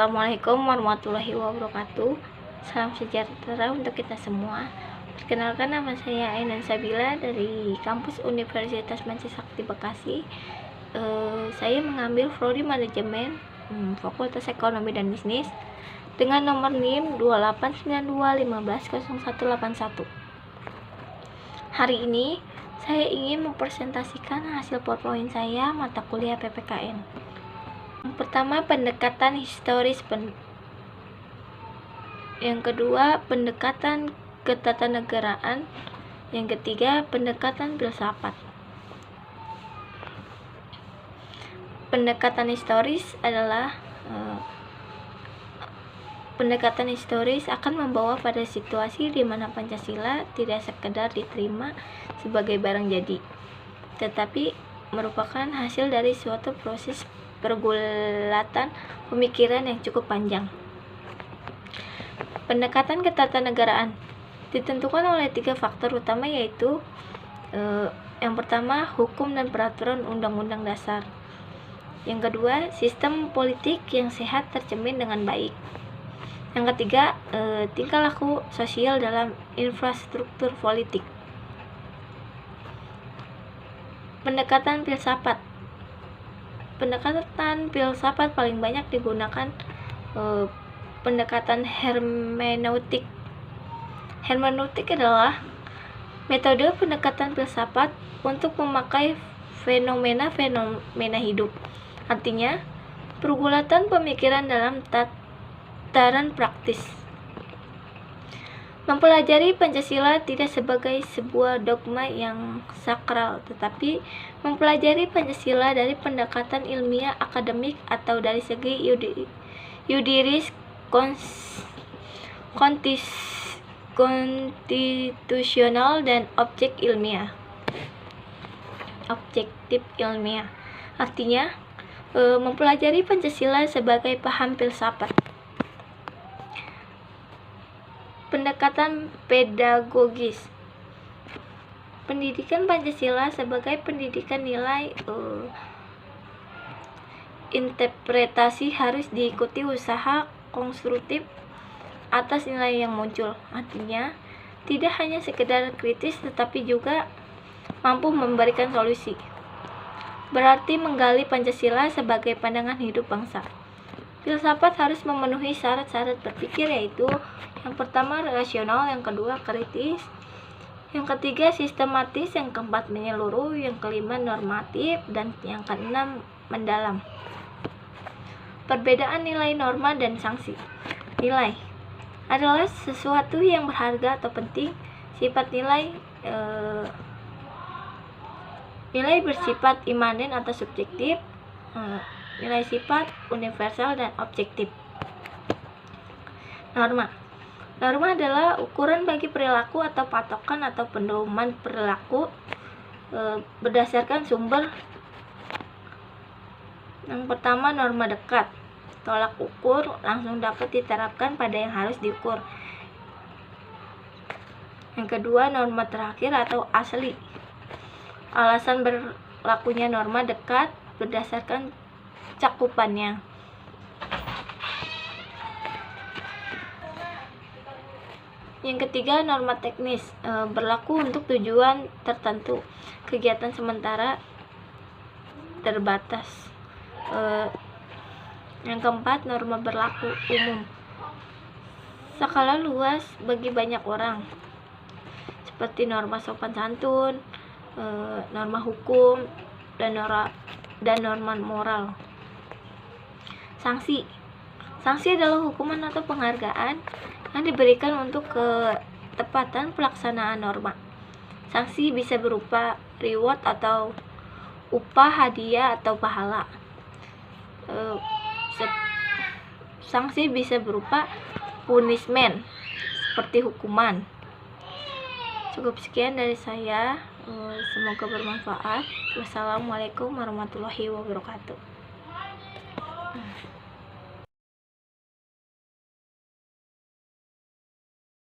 Assalamualaikum warahmatullahi wabarakatuh. Salam sejahtera untuk kita semua. Perkenalkan, nama saya Ainan Sabila dari kampus Universitas Mansisakti Bekasi. Saya mengambil prodi manajemen, Fakultas Ekonomi dan Bisnis dengan nomor NIM 2892150181. Hari ini saya ingin mempresentasikan hasil PowerPoint saya mata kuliah PPKN. Yang pertama, pendekatan historis. Yang kedua, pendekatan ketatanegaraan. Yang ketiga, pendekatan filsafat. Pendekatan historis adalah pendekatan historis akan membawa pada situasi di mana Pancasila tidak sekedar diterima sebagai barang jadi, tetapi merupakan hasil dari suatu proses pergulatan pemikiran yang cukup panjang. Pendekatan ketatanegaraan ditentukan oleh 3 faktor utama, yaitu yang pertama, hukum dan peraturan undang-undang dasar. Yang kedua, sistem politik yang sehat tercermin dengan baik. Yang ketiga, tingkah laku sosial dalam infrastruktur politik. Pendekatan filsafat. Pendekatan filsafat paling banyak digunakan pendekatan hermeneutik. Hermeneutik adalah metode pendekatan filsafat untuk memakai fenomena-fenomena hidup. Artinya, pergulatan pemikiran dalam tataran praktis. Mempelajari Pancasila tidak sebagai sebuah dogma yang sakral, tetapi mempelajari Pancasila dari pendekatan ilmiah akademik atau dari segi yuridis konstitusional dan objektif ilmiah. Artinya, mempelajari Pancasila sebagai paham filsafat. Pendekatan pedagogis. Pendidikan Pancasila sebagai pendidikan nilai interpretasi harus diikuti usaha konstruktif atas nilai yang muncul. Artinya, tidak hanya sekedar kritis tetapi juga mampu memberikan solusi. Berarti menggali Pancasila sebagai pandangan hidup bangsa. Filsafat harus memenuhi syarat-syarat berpikir, yaitu yang pertama rasional, yang kedua kritis, yang ketiga sistematis, yang keempat menyeluruh, yang kelima normatif, dan yang keenam mendalam. Perbedaan nilai norma dan sanksi. Nilai adalah sesuatu yang berharga atau penting. Sifat nilai nilai bersifat imanen atau subjektif. Nilai sifat universal dan objektif. Norma. Norma adalah ukuran bagi perilaku atau patokan atau pedoman perilaku berdasarkan sumber. Yang pertama, norma dekat. Tolak ukur langsung dapat diterapkan pada yang harus diukur. Yang kedua, norma terakhir atau asli. Alasan berlakunya norma dekat berdasarkan cakupannya. Yang ketiga, norma teknis, berlaku untuk tujuan tertentu, kegiatan sementara terbatas. Yang keempat, norma berlaku umum, skala luas bagi banyak orang, seperti norma sopan santun, norma hukum, dan norma moral. Sanksi. Sanksi adalah hukuman atau penghargaan yang diberikan untuk ketepatan pelaksanaan norma. Sanksi bisa berupa reward atau upah, hadiah, atau pahala. Sanksi bisa berupa punishment, seperti hukuman. Cukup sekian dari saya. Semoga bermanfaat. Wassalamualaikum warahmatullahi wabarakatuh.